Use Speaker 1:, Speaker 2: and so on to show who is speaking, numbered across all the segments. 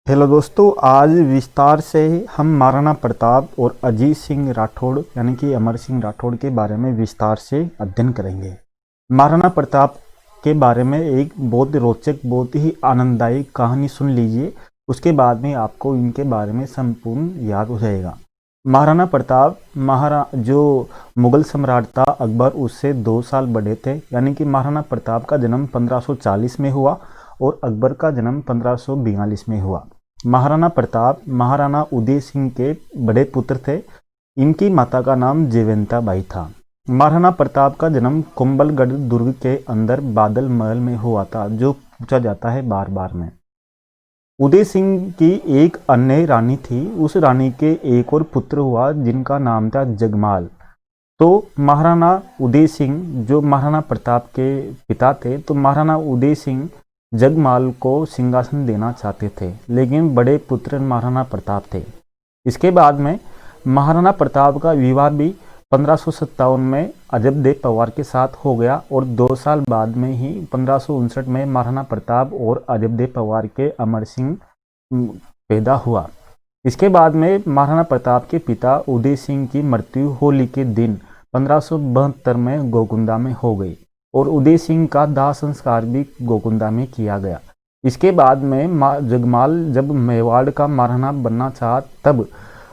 Speaker 1: Hello दोस्तों, आज विस्तार से हम महाराणा प्रताप और अजीत सिंह राठौड़ यानी कि अमर सिंह राठौड़ के बारे में विस्तार से अध्ययन करेंगे। महाराणा प्रताप के बारे में एक बहुत रोचक, बहुत ही आनंददायी कहानी सुन लीजिए। उसके बाद में आपको इनके बारे में संपूर्ण याद हो जाएगा। महाराणा प्रताप जो मुगल सम्राट था अकबर, उससे 2 साल बड़े थे। यानी कि महाराणा प्रताप का जन्म 1540 में हुआ और अकबर का जन्म 1542 में हुआ। महाराणा प्रताप महाराणा उदय सिंह के बड़े पुत्र थे। इनकी माता का नाम जयवंता बाई था। महाराणा प्रताप का जन्म कुंभलगढ़ दुर्ग के अंदर बादल महल में हुआ था, जो पूछा जाता है बार बार में। उदय सिंह की एक अन्य रानी थी। उस रानी के एक और पुत्र हुआ जिनका नाम था जगमाल। तो महाराणा उदय सिंह जो महाराणा प्रताप के पिता थे, तो महाराणा उदय सिंह जगमाल को सिंहासन देना चाहते थे, लेकिन बड़े पुत्र महाराणा प्रताप थे। इसके बाद में महाराणा प्रताप का विवाह भी 1557 में अजबदेव पवार के साथ हो गया और 2 साल बाद में ही 1559 में महाराणा प्रताप और अजबदेव पवार के अमर सिंह पैदा हुआ। इसके बाद में महाराणा प्रताप के पिता उदय सिंह की मृत्यु होली के दिन 1572 में गोकुंदा में हो गई और उदय सिंह का दाह संस्कार भी गोकुंदा में किया गया। इसके बाद में जगमाल जब मेवाड़ का महाराणा बनना चाहा, तब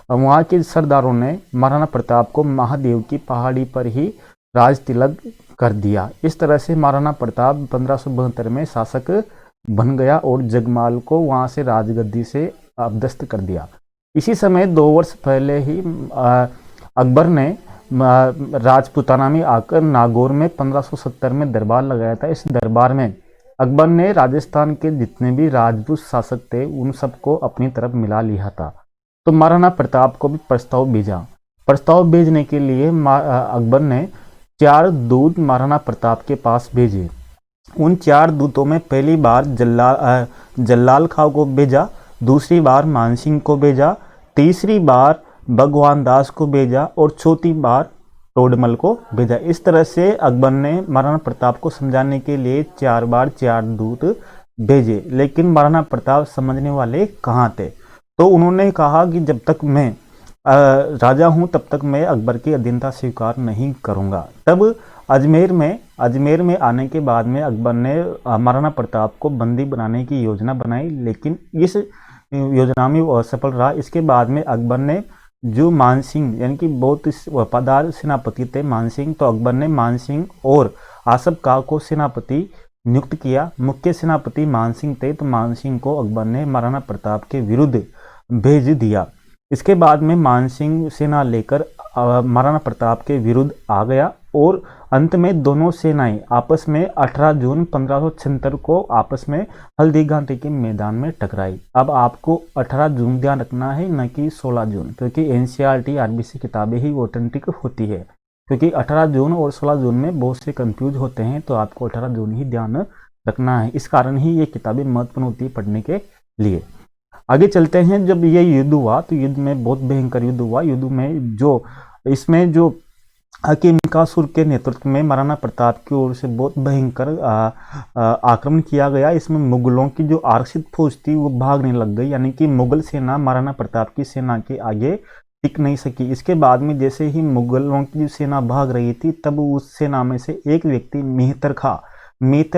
Speaker 1: वहाँ के सरदारों ने महाराणा प्रताप को महादेव की पहाड़ी पर ही राज तिलक कर दिया। इस तरह से महाराणा प्रताप 1572 में शासक बन गया और जगमाल को वहाँ से राजगद्दी से अपदस्थ कर दिया। इसी समय 2 वर्ष पहले ही अकबर ने राजपूताना में आकर नागौर में 1570 में दरबार लगाया था। इस दरबार में अकबर ने राजस्थान के जितने भी राजपूत शासक थे उन सबको अपनी तरफ मिला लिया था। तो महाराणा प्रताप को भी प्रस्ताव भेजा। प्रस्ताव भेजने के लिए अकबर ने 4 दूत महाराणा प्रताप के पास भेजे। उन 4 दूतों में पहली बार जल्लाल खां को भेजा, दूसरी बार मानसिंह को भेजा, तीसरी बार भगवान दास को भेजा और चौथी बार टोडरमल को भेजा। इस तरह से अकबर ने महाराणा प्रताप को समझाने के लिए 4 बार 4 दूत भेजे, लेकिन महाराणा प्रताप समझने वाले कहाँ थे। तो उन्होंने कहा कि जब तक मैं राजा हूँ तब तक मैं अकबर की अधीनता स्वीकार नहीं करूँगा। तब अजमेर में आने के बाद में अकबर ने महाराणा प्रताप को बंदी बनाने की योजना बनाई, लेकिन इस योजना में वो असफल रहा। इसके बाद में अकबर ने जो मानसिंह यानी कि बहुत वफादार सेनापति थे मानसिंह, तो अकबर ने मानसिंह और आसफ खां को सेनापति नियुक्त किया। मुख्य सेनापति मानसिंह थे, तो मानसिंह को अकबर ने महाराणा प्रताप के विरुद्ध भेज दिया। इसके बाद में मानसिंह सेना लेकर महाराणा प्रताप के विरुद्ध आ गया और अंत में दोनों सेनाएं आपस में 18 जून 1576 को आपस में हल्दी घाटी के मैदान में टकराई। अब आपको 18 जून ध्यान रखना है, न कि 16 जून, क्योंकि एनसीईआरटी आरबीसी किताबें ही ऑथेंटिक होती है। क्योंकि 18 जून और 16 जून में बहुत से कंफ्यूज होते हैं, तो आपको 18 जून ही ध्यान रखना है। इस कारण ही ये किताबें महत्वपूर्ण होती है पढ़ने के लिए। आगे चलते हैं। जब ये युद्ध हुआ तो युद्ध में बहुत भयंकर युद्ध हुआ। युद्ध में जो हकीम कासुर के नेतृत्व में महाराणा प्रताप की ओर से बहुत भयंकर आक्रमण किया गया। इसमें मुगलों की जो आरक्षित फौज थी वो भागने लग गई, यानी कि मुगल सेना महाराणा प्रताप की सेना के आगे टिक नहीं सकी। इसके बाद में जैसे ही मुगलों की सेना भाग रही थी, तब उस सेना में से एक व्यक्ति मेहतर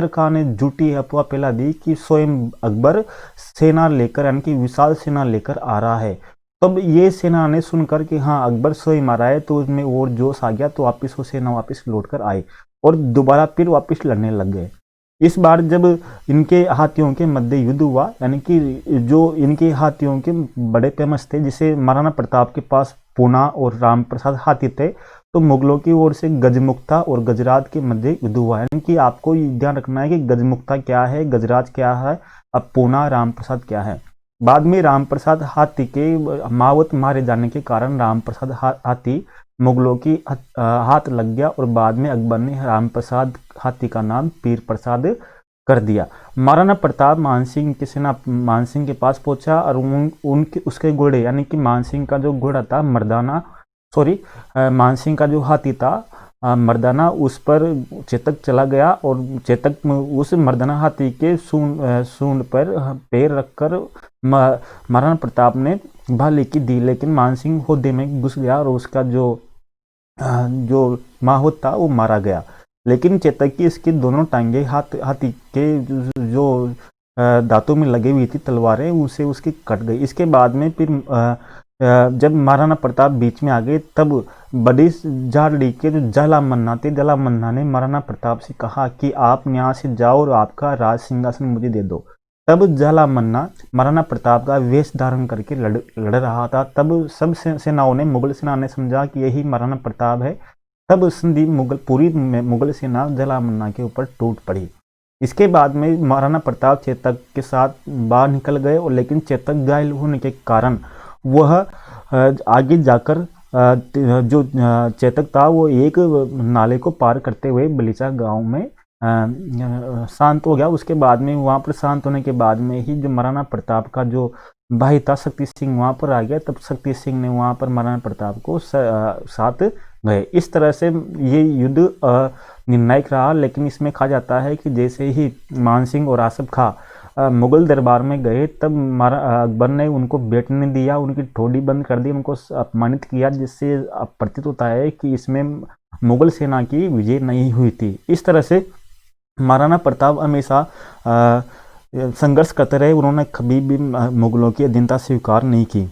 Speaker 1: खां ने झूठी अफवाह फैला दी कि स्वयं अकबर सेना लेकर यानी कि विशाल सेना लेकर आ रहा है। तब ये सेना ने सुनकर कि हाँ अकबर स्वयं आ रहा है, तो उसमें और जोश आ गया, तो वापिस वो सेना वापिस लौट कर आए और दोबारा फिर वापिस लड़ने लग गए। इस बार जब इनके हाथियों के मध्य युद्ध हुआ, यानी कि जो इनके हाथियों के बड़े फेमस थे, जिसे महाराणा प्रताप के पास पूना और राम प्रसाद हाथी थे, तो मुगलों की ओर से गजमुक्ता और गजराज के मध्य युद्ध हुआ। यानी कि आपको ध्यान रखना है कि गजमुक्ता क्या है, गजराज क्या है, अब पूना राम प्रसाद क्या है। बाद में राम प्रसाद हाथी के मावत मारे जाने के कारण राम प्रसाद हाथी मुगलों की हाथ लग गया और बाद में अकबर ने राम प्रसाद हाथी का नाम पीर प्रसाद कर दिया। महाराणा प्रताप मानसिंह के पास पहुंचा और उसके घोड़े यानी कि मानसिंह का जो घोड़ा था मानसिंह का जो हाथी था मर्दाना, उस पर चेतक चला गया और चेतक उस मर्दाना हाथी के सूंड पर पैर रखकर महाराणा प्रताप ने भाले की दी, लेकिन मानसिंह होदे में घुस गया और उसका जो माहौत था वो मारा गया। लेकिन चेतक की इसकी दोनों टांगे हाथी के जो दांतों में लगी हुई थी तलवारें, उसे उसकी कट गई। इसके बाद में फिर जब महाराणा प्रताप बीच में आ गए, तब बड़ी झाड़ी के जो जला मन्ना थे, जला मन्ना ने महाराणा प्रताप से कहा कि आप यहाँ से जाओ और आपका राज सिंहासन मुझे दे दो। तब जला मन्ना महाराणा प्रताप का वेश धारण करके लड़ रहा था। तब सब सेनाओं ने, मुगल सेना ने समझा कि यही महाराणा प्रताप है। तब संधि पूरी मुगल सेना जला मन्ना के ऊपर टूट पड़ी। इसके बाद में महाराणा प्रताप चेतक के साथ बाहर निकल गए, और लेकिन चेतक घायल होने के कारण वह आगे जाकर जो चेतक था वो एक नाले को पार करते हुए बलीचा गांव में शांत हो गया। उसके बाद में वहाँ पर शांत होने के बाद में ही जो महाराणा प्रताप का जो भाई था शक्ति सिंह वहाँ पर आ गया। तब शक्ति सिंह ने वहाँ पर महाराणा प्रताप को साथ गए। इस तरह से ये युद्ध निर्णायक रहा। लेकिन इसमें कहा जाता है कि जैसे ही मानसिंह और आसफ खां मुगल दरबार में गए, तब अकबर ने उनको बैठने दिया, उनकी ठोड़ी बंद कर दी, उनको अपमानित किया, जिससे प्रतीत होता है कि इसमें मुगल सेना की विजय नहीं हुई थी। इस तरह से महाराणा प्रताप हमेशा संघर्ष करते रहे, उन्होंने कभी भी मुगलों की अधीनता स्वीकार नहीं की।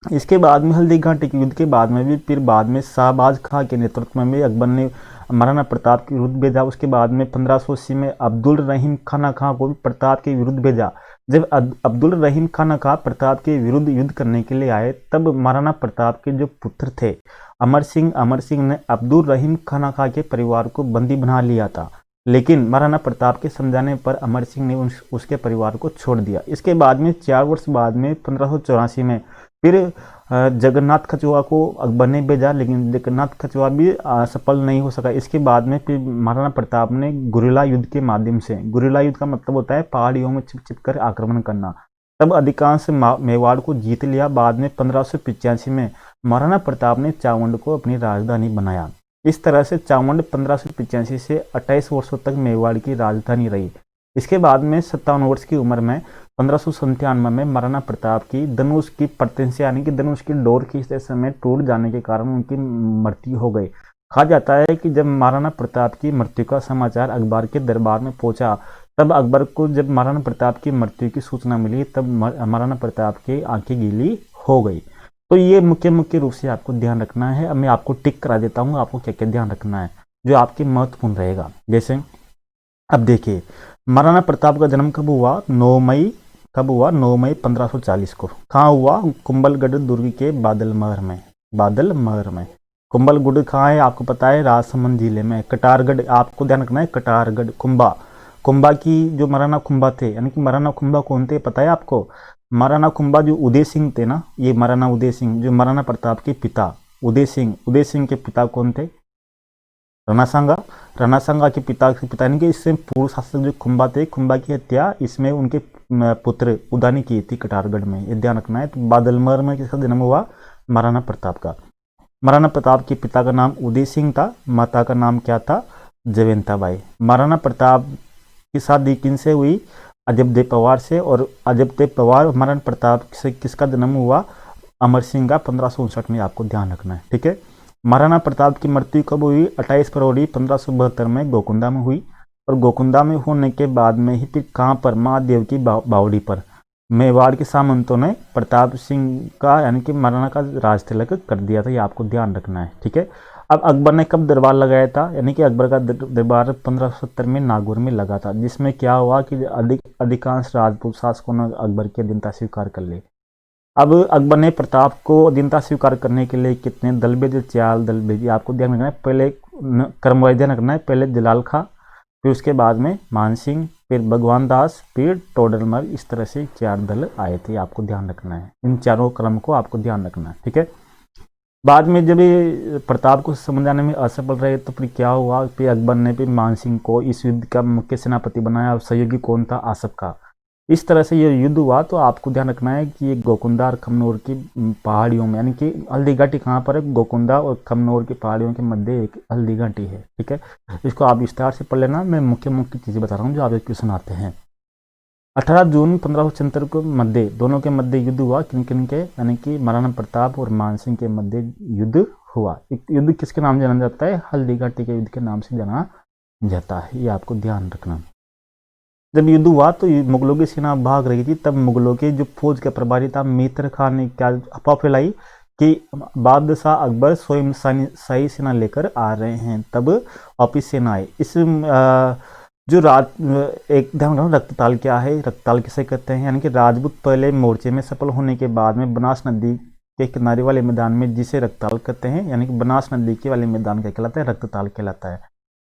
Speaker 1: इसके बाद में हल्दी घाटी के युद्ध के बाद में भी फिर बाद में शाहबाज खां के नेतृत्व में अकबर ने महाराणा प्रताप के विरुद्ध भेजा। उसके बाद में 1580 में अब्दुल रहीम खाना खां को भी प्रताप के विरुद्ध भेजा। जब अब्दुल रहीम खाना खां प्रताप के विरुद्ध युद्ध करने के लिए आए, तब महाराणा प्रताप के जो पुत्र थे अमर सिंह ने अब्दुल रहीम खाना खां के परिवार को बंदी बना लिया था। लेकिन महाराणा प्रताप के समझाने पर अमर सिंह ने उसके परिवार को छोड़ दिया। इसके बाद में 4 वर्ष बाद में 1584 में फिर जगन्नाथ खचुआ को अकबर ने भेजा, लेकिन जगन्नाथ खचुआ भी सफल नहीं हो सका। इसके बाद में फिर महाराणा प्रताप ने गुरिल्ला युद्ध के माध्यम से, गुरिल्ला युद्ध का मतलब होता है पहाड़ियों में छिप कर आक्रमण करना, तब अधिकांश मेवाड़ को जीत लिया। बाद में 1585 में महाराणा प्रताप ने चावंड को अपनी राजधानी बनाया। इस तरह से चावंड 1585 से 28 वर्षों तक मेवाड़ की राजधानी रही। इसके बाद में 57 वर्ष की उम्र में 1597 में महाराणा प्रताप की धनुष की प्रत्यंशा यानी कि धनुष की डोर खींचते समय टूट जाने के कारण उनकी मृत्यु हो गई। कहा जाता है कि जब महाराणा प्रताप की मृत्यु का समाचार अकबर के दरबार में पहुंचा, तब अकबर को जब महाराणा प्रताप की मृत्यु की सूचना मिली, तब महाराणा प्रताप की आंखें गीली हो गई। तो ये मुख्य रूप से आपको ध्यान रखना है। अब मैं आपको टिक करा देता हूँ आपको क्या क्या ध्यान रखना है जो आपके महत्वपूर्ण रहेगा। जैसे अब देखिए, महाराणा प्रताप का जन्म कब हुआ? 9 मई 1540 को। कहाँ हुआ? कुंभलगढ़ दुर्ग के बादलमहर में। कुंभलगढ़ कहाँ है? आपको पता है, राजसमंद जिले में। कटारगढ़ आपको ध्यान रखना है, कटारगढ़। कुंभा की जो महाराणा कुंभा थे, यानी कि महाराणा कुंभा कौन थे पता है आपको? महाराणा कुंभा जो उदय सिंह थे ना, ये महाराणा उदय सिंह जो महाराणा प्रताप के पिता उदय सिंह के पिता कौन थे? राणा सांगा के पिता यानी कि इससे पूर्व शासक जो कुंभा थे, कुंभा की हत्या इसमें उनके पुत्र उदा ने की थी कटारगढ़ में, ये ध्यान रखना है। तो बादलमहर में किसका जन्म हुआ? महाराणा प्रताप का। महाराणा प्रताप के पिता का नाम उदय सिंह था, माता का नाम क्या था? जयवंता बाई। महाराणा प्रताप की शादी किनसे हुई? अजबदेव पवार से। और अजबदेव पवार महाराणा प्रताप से किसका जन्म हुआ? अमर सिंह का 1559 में, आपको ध्यान रखना है, ठीक है। महाराणा प्रताप की मृत्यु कब हुई? 28 फरवरी 1572 में गोकुंदा में हुई। और गोकुंदा में होने के बाद में ही फिर कहाँ पर? महादेव की बावड़ी पर मेवाड़ के सामंतों ने प्रताप सिंह का यानी कि महाराणा का राज तिलक कर दिया था, ये आपको ध्यान रखना है, ठीक है। अब अकबर ने कब दरबार लगाया था? यानी कि अकबर का दरबार 1570 में नागौर में लगा था, जिसमें क्या हुआ कि अधिकांश राजपूत शासकों ने अकबर की अधीनता स्वीकार कर ली। अब अकबर ने प्रताप को अधीनता स्वीकार करने के लिए कितने दल भेजे? 4 दल भेजे। आपको ध्यान रखना है, पहले क्रमवार ध्यान रखना है, पहले जलाल खां, फिर उसके बाद में मानसिंह, फिर भगवान दास, फिर टोडरमल। इस तरह से 4 दल आए थे, आपको ध्यान रखना है। इन चारों क्रम को आपको ध्यान रखना है, ठीक है। बाद में जब ये प्रताप को समझाने में असफल रहे, तो फिर क्या हुआ? फिर अकबर ने फिर मानसिंह को इस युद्ध का मुख्य सेनापति बनाया। और सहयोगी कौन था? आसफ खां। इस तरह से ये युद्ध हुआ। तो आपको ध्यान रखना है कि ये गोकुंदा और खमनोर की पहाड़ियों में, यानी कि हल्दी घाटी कहाँ पर है? गोकुंदा और खमनोर की पहाड़ियों के मध्य एक हल्दी घाटी है, ठीक है। इसको आप विस्तार से पढ़ लेना। मैं मुख्य चीजें बता रहा हूँ जो आप क्वेश्चन आते हैं। 18 जून 1576 को मध्य दोनों के मध्य युद्ध हुआ। किन किन के, यानी कि महाराणा प्रताप और मानसिंह के मध्य युद्ध हुआ। एक युद्ध किसके नाम जाना जाता है? हल्दी घाटी के युद्ध के नाम से जाना जाता है, ये आपको ध्यान रखना। जब युद्ध हुआ तो मुगलों की सेना भाग रही थी, तब मुगलों के जो फौज का प्रभारी था मित्र खान ने क्या अफवाह फैलाई कि बादशाह अकबर स्वयं शाही सेना लेकर आ रहे हैं। तब वापिस सेना आई। इस जो एक ध्यान रखना, रक्तताल क्या है, रक्तताल किसे कहते हैं? यानी कि राजपूत पहले मोर्चे में सफल होने के बाद में बनास नदी के किनारे वाले मैदान में जिसे रक्तताल कहते हैं, यानी कि बनास नदी के वाले मैदान क्या कहलाता है? रक्तताल कहलाता है।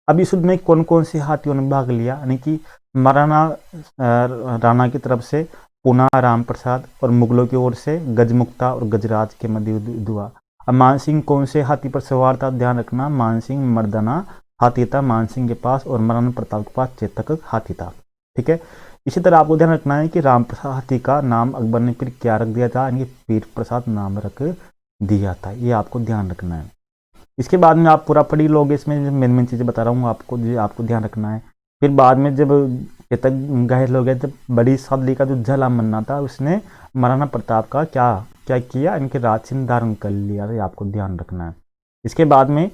Speaker 1: अब इस युद्ध में कौन कौन से हाथियों ने भाग लिया? यानी कि महाराणा राणा की तरफ से पूना राम प्रसाद और मुगलों की ओर से गजमुक्ता और गजराज के मध्य युद्ध हुआ। अब मानसिंह कौन से हाथी पर सवार था? ध्यान रखना, मानसिंह मर्दाना हाथी था मानसिंह के पास, और महाराणा प्रताप के पास चेतक हाथी था। ठीक है। इसी तरह आपको ध्यान रखना है कि राम प्रसाद हाथी का नाम अकबर ने फिर क्या रख दिया था? यानी पीर प्रसाद नाम रख दिया था। ये आपको ध्यान रखना है। इसके बाद में आप पूरा पढ़ी लोगे, इसमें मेन मेन चीज़ें बता रहा हूँ आपको, जो आपको ध्यान रखना है। फिर बाद में जब चेतक घायल हो गए, जब बड़ी सदी का जो जला मन्ना था उसने महाराणा प्रताप का क्या क्या किया? इनके राज चिन्ह धारण कर लिया। ये आपको ध्यान रखना है। इसके बाद में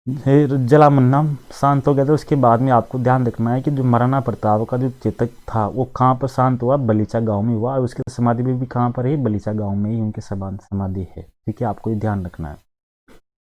Speaker 1: जला मन्ना शांत हो गया था। उसके बाद में आपको ध्यान रखना है कि जो महाराणा प्रताप का जो चेतक था वो कहाँ पर शांत हुआ? बलीचा गांव में हुआ। और उसकी समाधि भी कहाँ पर है? बलीचा गांव में ही उनकी समाधि है। ठीक है, आपको ये ध्यान रखना है।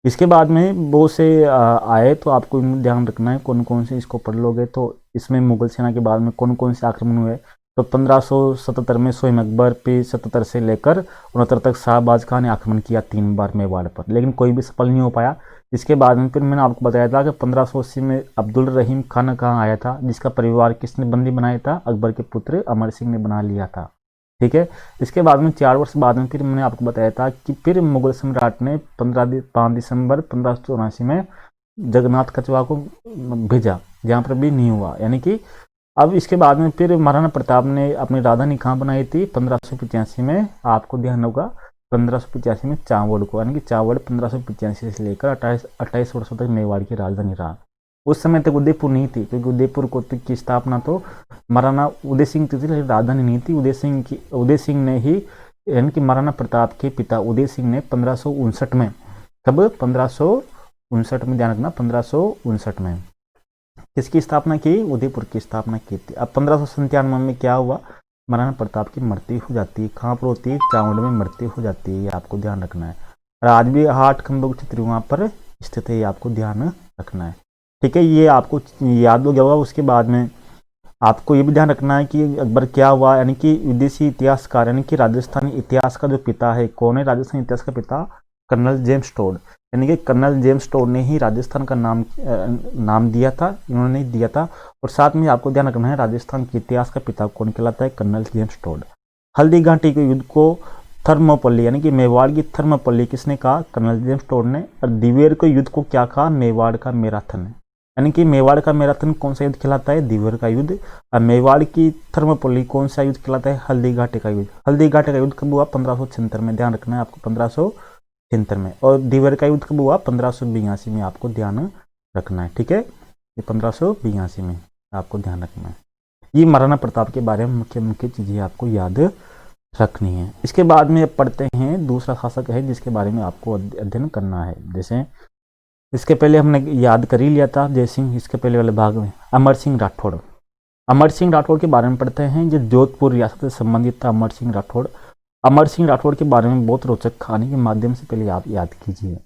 Speaker 1: इसके बाद में बहुत से आए, तो आपको ध्यान रखना है कौन कौन से, इसको पढ़ लोगे तो इसमें मुगल सेना के बाद में कौन कौन से आक्रमण हुए। तो 1577 में स्वयं अकबर, फिर 77 से लेकर 69 तक शाहबाज खान ने आक्रमण किया 3 बार मेवाड़ पर, लेकिन कोई भी सफल नहीं हो पाया। इसके बाद में फिर मैंने आपको बताया था कि 1580 में अब्दुल रहीम खान कहाँ आया था, जिसका परिवार किसने बंदी बनाया था? अकबर के पुत्र अमर सिंह ने बना लिया था। ठीक है। इसके बाद में 4 वर्ष बाद में फिर मैंने आपको बताया था कि फिर मुगल सम्राट ने 5 दिसंबर 1584 में जगन्नाथ कछुआ को भेजा, जहाँ पर भी नहीं हुआ। यानी कि अब इसके बाद में फिर महाराणा प्रताप ने अपनी राजधानी कहाँ बनाई थी? 1585 में, आपको ध्यान होगा 1585 में चावड़ को, यानी कि चावड़ 1585 से लेकर 28 वर्षों तक मेवाड़ की राजधानी रहा। उस समय तक उदयपुर नहीं थी, क्योंकि उदयपुर को की स्थापना तो महाराणा उदय सिंह की थी, लेकिन राजधानी नहीं थी। उदय सिंह ने ही, यानी कि महाराणा प्रताप के पिता उदय सिंह ने 1559 में, कब? 1559 में, ध्यान रखना 1559 में किसकी स्थापना की? उदयपुर की स्थापना की थी। अब 1597 में क्या हुआ? महाराणा प्रताप की मृत्यु हो जाती है। कहाँ पर होती है? चावड़ में मृत्यु हो जाती है। ये आपको ध्यान रखना है। आज भी 8 खंभों की छतरी वहाँ पर स्थित है, ये आपको ध्यान रखना है। ठीक है, ये आपको याद हो गया होगा। उसके बाद में आपको ये भी ध्यान रखना है कि अकबर क्या हुआ, यानी कि विदेशी इतिहासकार, यानी कि राजस्थानी इतिहास का जो पिता है, कौन है राजस्थानी इतिहास का पिता? Colonel James Tod. यानी कि कर्नल जेम्स टोड ने ही राजस्थान का नाम दिया था, इन्होंने नहीं दिया था। और साथ में आपको ध्यान रखना है राजस्थान के इतिहास का पिता कौन कहलाता है? Colonel James Tod. Haldi Ghati के युद्ध को थर्मोपल्ली, यानी कि मेवाड़ की थर्मोपल्ली किसने कहा? कर्नल जेम्स टोड ने। और दिवेर के युद्ध को क्या कहा? मेवाड़ का मैराथन। यानी कि मेवाड़ का मैराथन कौन सा युद्ध कहलाता है? दिवेर का युद्ध। और मेवाड़ की थर्मोपल्ली कौन सा युद्ध कहलाता है? हल्दी घाटी का युद्ध। हल्दी घाटी का युद्ध कब हुआ? 1576 में, ध्यान रखना है आपको, 1576 में। और दिवेर का युद्ध कब हुआ? 1582 में, आपको ध्यान रखना है। ठीक है, ये 1582 में आपको ध्यान रखना है। ये महाराणा प्रताप के बारे में मुख्य मुख्य चीजें आपको याद रखनी है। इसके बाद में पढ़ते हैं दूसरा शासक है जिसके बारे में आपको अध्ययन करना है। जैसे इसके पहले हमने याद कर ही लिया था जय सिंह, इसके पहले वाले भाग में अमर सिंह राठौड़। अमर सिंह राठौड़ के बारे में पढ़ते हैं, जो जोधपुर रियासत से संबंधित था अमर सिंह राठौड़। अमर सिंह राठौड़ के बारे में बहुत रोचक कहानी के माध्यम से पहले आप याद कीजिए।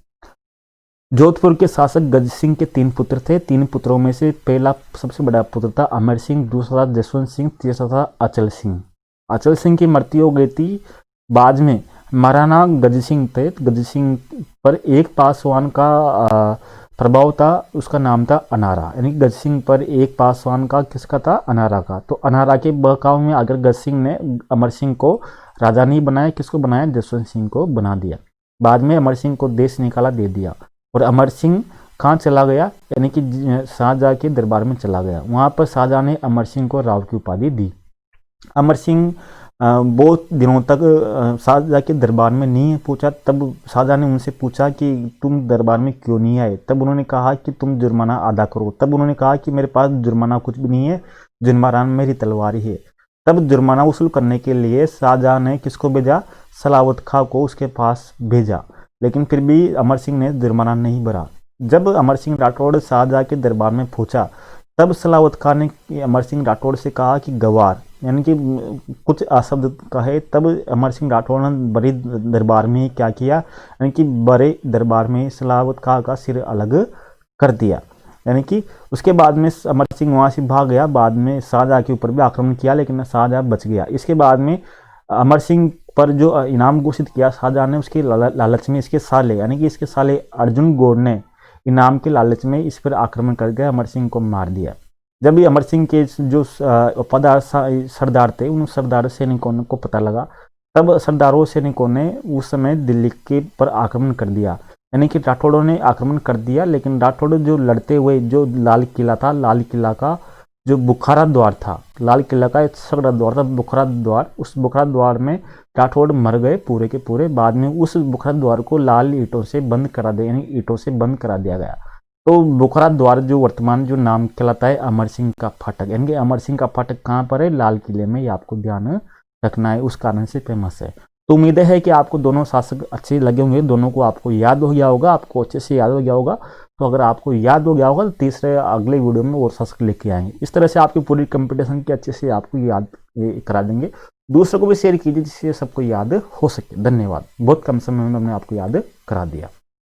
Speaker 1: जोधपुर के शासक गज सिंह के 3 पुत्र थे। 3 पुत्रों में से पहला सबसे बड़ा पुत्र था अमर सिंह, दूसरा था जसवंत सिंह, तीसरा था अचल सिंह। अचल सिंह की मृत्यु हो गई थी। बाद में महाराणा गज सिंह थे, गज सिंह पर एक पासवान का प्रभाव था, उसका नाम था अनारा। यानी गज सिंह पर एक पासवान का, किसका था? अनारा का। तो अनारा के बहकाव में अगर गज सिंह ने अमर सिंह को राजा नहीं बनाया, किसको बनाया? जसवंत सिंह को बना दिया। बाद में अमर सिंह को देश निकाला दे दिया और अमर सिंह कहाँ चला गया? यानी कि शाहजहाँ के दरबार में चला गया। वहाँ पर शाहजहाँ ने अमर सिंह को राव की उपाधि दी। अमर सिंह बहुत दिनों तक शाहजहाँ के दरबार में नहीं पहुंचा। तब शाहजहाँ ने उनसे पूछा कि तुम दरबार में क्यों नहीं आए? तब उन्होंने कहा कि तुम जुर्माना अदा करो। तब उन्होंने कहा कि मेरे पास जुर्माना कुछ भी नहीं है, जुर्माना मेरी तलवार ही है। तब जुर्माना वसूल करने के लिए शाहजहां ने किसको भेजा, सलावत खां को उसके पास भेजा, लेकिन फिर भी अमर सिंह ने जुर्माना नहीं भरा। जब अमर सिंह राठौड़ शाहजहां के दरबार में पहुंचा, तब सलावत खां ने अमर सिंह राठौड़ से कहा कि गवार, यानी कि कुछ अशब्द कहे। तब अमर सिंह राठौड़ ने बड़े दरबार में क्या किया, यानी कि बड़े दरबार में सलावत खां का सिर अलग कर दिया। यानी कि उसके बाद में अमर सिंह वहां से भाग गया। बाद में शाहजहां के ऊपर भी आक्रमण किया, लेकिन शाहजहां बच गया। इसके बाद में अमर सिंह पर जो इनाम घोषित किया शाहजहां ने, उसके लालच में इसके साले, यानी कि इसके साले अर्जुन गौड़ ने इनाम के लालच में इस पर आक्रमण करके अमर सिंह को मार दिया। जब ये अमर सिंह के जो वफादार सरदार थे, उन सरदार सैनिकों को पता लगा, तब सरदारों सैनिकों ने उस समय दिल्ली के पर आक्रमण कर दिया। यानी कि राठौड़ों ने आक्रमण कर दिया, लेकिन राठौड़ जो लड़ते हुए, जो लाल किला था, लाल किला का जो बुखारा द्वार था, लाल किला का एक सगड़ा द्वार था बुखारा द्वार, उस बुखारा द्वार में राठौड़ मर गए पूरे के पूरे। बाद में उस बुखारा द्वार को लाल ईंटों से बंद करा दिया, यानी ईंटों से बंद करा दिया गया। तो बुखारा द्वार जो वर्तमान जो नाम कहलाता है अमर सिंह का फाटक, यानी कि अमर सिंह का फाटक कहाँ पर है, लाल किले में, ये आपको ध्यान रखना है, उस कारण से फेमस है। तो उम्मीद है कि आपको दोनों शासक अच्छे लगे होंगे, दोनों को आपको याद हो गया होगा, आपको अच्छे से याद हो गया होगा। तो अगर आपको याद हो गया होगा तो तीसरे अगले वीडियो में और शासक लेके आएंगे। इस तरह से आपकी पूरी कंपटीशन की अच्छे से आपको याद करा देंगे। दूसरों को भी शेयर कीजिए जिससे सबको याद हो सके। धन्यवाद। बहुत कम समय में हमने आपको याद करा दिया।